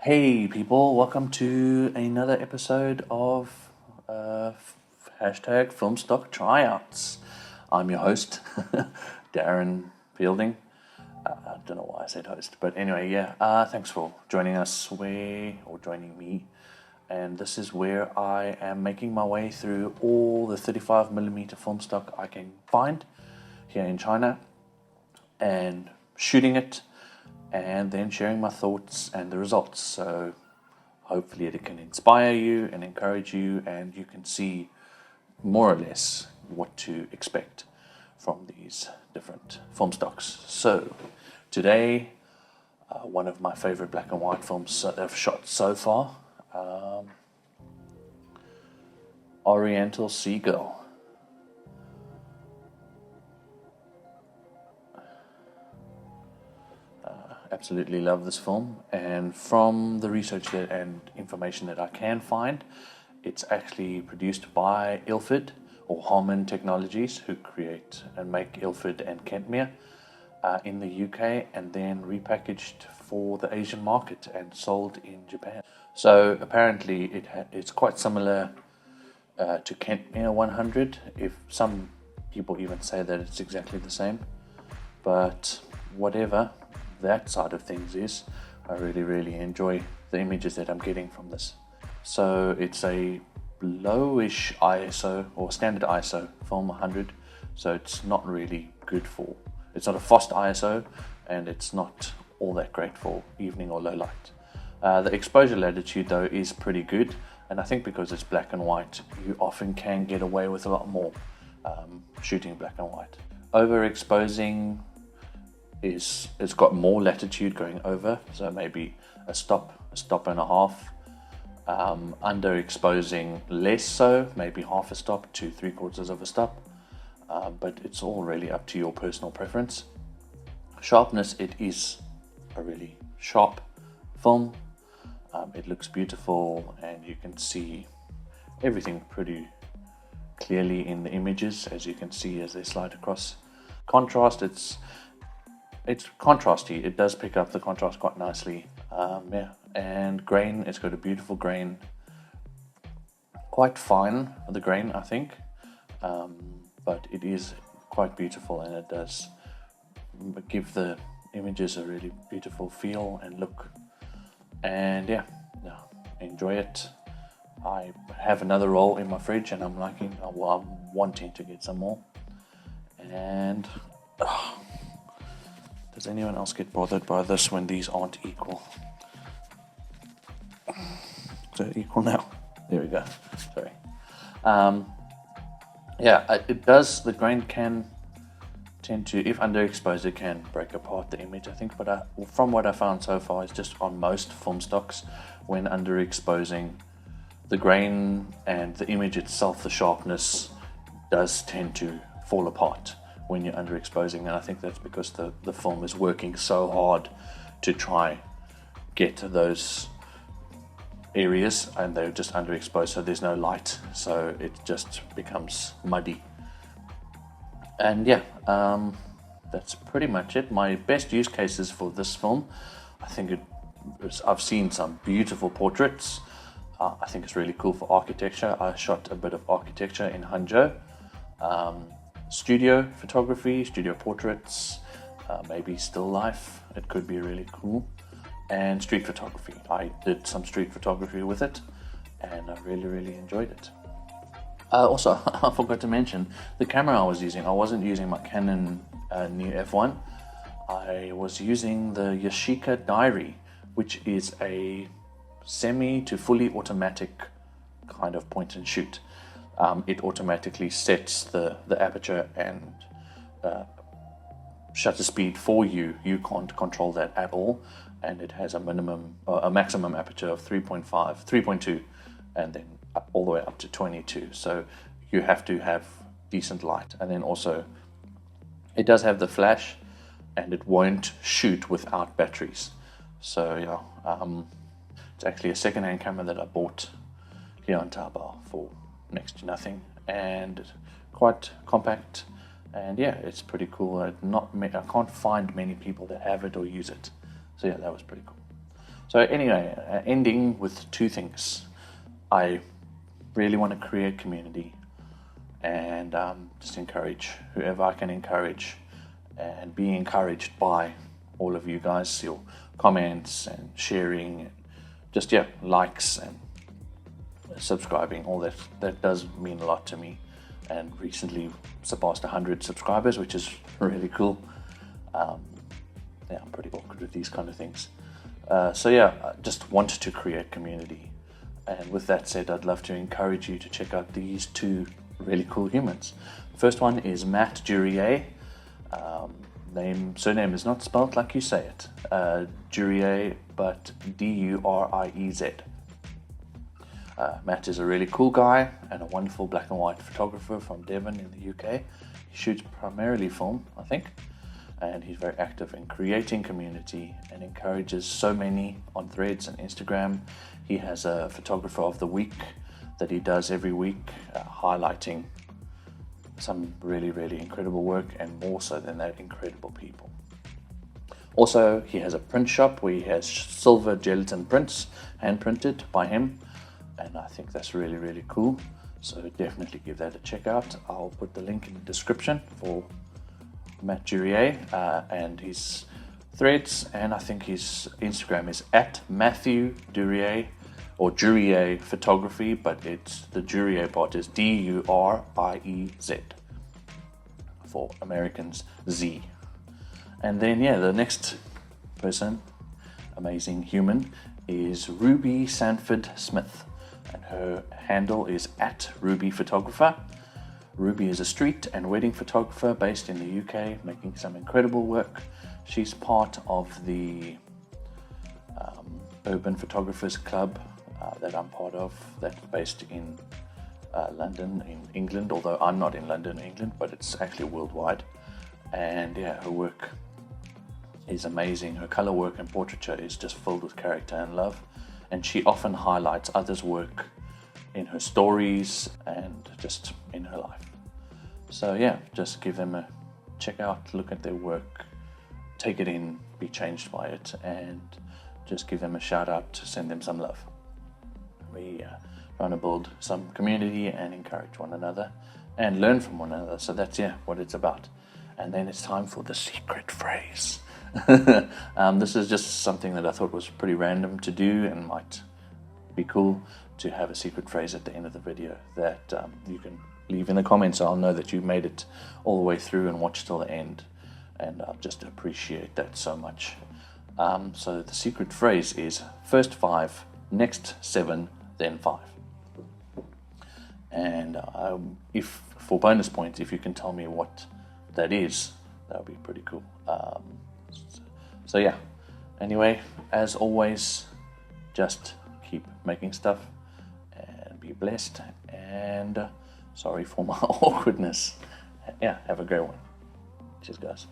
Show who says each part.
Speaker 1: Hey people, welcome to another episode of hashtag Filmstock Tryouts. I'm your host, Darren Fielding. I don't know why I said host, but anyway, thanks for joining us joining me. And this is where I am making my way through all the 35mm film stock I can find here in China and shooting it and then sharing my thoughts and the results. So hopefully it can inspire you and encourage you, and you can see more or less what to expect from these different film stocks. So today, one of my favorite black and white films that I've shot so far, Oriental Seagull. Absolutely love this film, and from the research and information that I can find, it's actually produced by Ilford or Harman Technologies, who create and make Ilford and Kentmere in the UK, and then repackaged for the Asian market and sold in Japan. So apparently it's quite similar to Kentmere 100, if some people even say that it's exactly the same, but whatever that side of things is, I really enjoy the images that I'm getting from this. So it's a lowish ISO or standard ISO film 100, so it's not really good for, it's not a fast ISO, and it's not all that great for evening or low light. The exposure latitude though is pretty good, and I think because it's black and white, you often can get away with a lot more shooting black and white. Overexposing it's got more latitude going over, so maybe a stop and a half. Underexposing less so, maybe half a stop to 3/4 of a stop, but it's all really up to your personal preference. Sharpness, it is a really sharp film. It looks beautiful, and you can see everything pretty clearly in the images, as you can see as they slide across. Contrast, it's contrasty. It does pick up the contrast quite nicely. And grain, it's got a beautiful grain. Quite fine, the grain, I think. But it is quite beautiful, and it does give the images a really beautiful feel and look. And enjoy it. I have another roll in my fridge, and I'm wanting to get some more. And does anyone else get bothered by this when these aren't equal? Is it equal now? There we go. Sorry. It does. The grain can tend to, if underexposed, it can break apart the image, I think. But from what I found so far, it's just on most film stocks, when underexposing, the grain and the image itself, the sharpness, does tend to fall apart when you're underexposing, and I think that's because the film is working so hard to try get those areas, and they're just underexposed, so there's no light, so it just becomes muddy. And that's pretty much it. My best use cases for this film, I think I've seen some beautiful portraits. I think it's really cool for architecture. I shot a bit of architecture in Hangzhou. Studio photography, studio portraits, maybe still life, it could be really cool. And street photography. I did some street photography with it, and I really enjoyed it. Also, I forgot to mention the camera I was using. I wasn't using my Canon new F1. I was using the Yashica Diary, which is a semi to fully automatic kind of point and shoot. It automatically sets the aperture and shutter speed for you. You can't control that at all, and it has a maximum aperture of 3.2, and then all the way up to 22. So you have to have decent light, and then also it does have the flash, and it won't shoot without batteries. So it's actually a second-hand camera that I bought here on Taobao for next to nothing, and quite compact, and it's pretty cool. I can't find many people that have it or use it, so that was pretty cool. So anyway, ending with two things. I really want to create community and just encourage whoever I can encourage, and be encouraged by all of you guys, your comments and sharing, and just likes and subscribing. All that does mean a lot to me, and recently surpassed 100 subscribers, which is really cool. I'm pretty awkward with these kind of things. I just want to create community. And with that said, I'd love to encourage you to check out these two really cool humans. The first one is Matt Durier. Surname is not spelled like you say it. Durier, but D-U-R-I-E-Z. Matt is a really cool guy and a wonderful black and white photographer from Devon in the UK. He shoots primarily film, I think. And he's very active in creating community and encourages so many on Threads and Instagram. He has a photographer of the week that he does every week, highlighting some really, really incredible work, and more so than that, incredible people. Also, he has a print shop where he has silver gelatin prints hand printed by him, and I think that's really, really cool. So definitely give that a check out. I'll put the link in the description for Matt Durier and his Threads, and I think his Instagram is at Matthew Durier, or Durier Photography, but it's the Durier part is D-U-R-I-E-Z for Americans, Z. And then the next person, amazing human, is Ruby Sanford Smith, and her handle is at Ruby Photographer. Ruby is a street and wedding photographer based in the UK, making some incredible work. She's part of the Urban Photographers Club that I'm part of, that's based in London, in England, although I'm not in London, England, but it's actually worldwide. And her work is amazing. Her color work and portraiture is just filled with character and love, and she often highlights others' work in her stories and just in her life. So just give them a check out, look at their work, take it in, be changed by it, and just give them a shout out, send them some love. We trying to build some community and encourage one another and learn from one another. So that's what it's about. And then it's time for the secret phrase. This is just something that I thought was pretty random to do, and might be cool to have a secret phrase at the end of the video that you can leave in the comments, so I'll know that you made it all the way through and watched till the end, and I just appreciate that so much. So the secret phrase is first 5, next 7, then 5. And if for bonus points, if you can tell me what that is, that would be pretty cool. Anyway, as always, just keep making stuff and be blessed, and sorry for my awkwardness. Have a great one. Cheers, guys.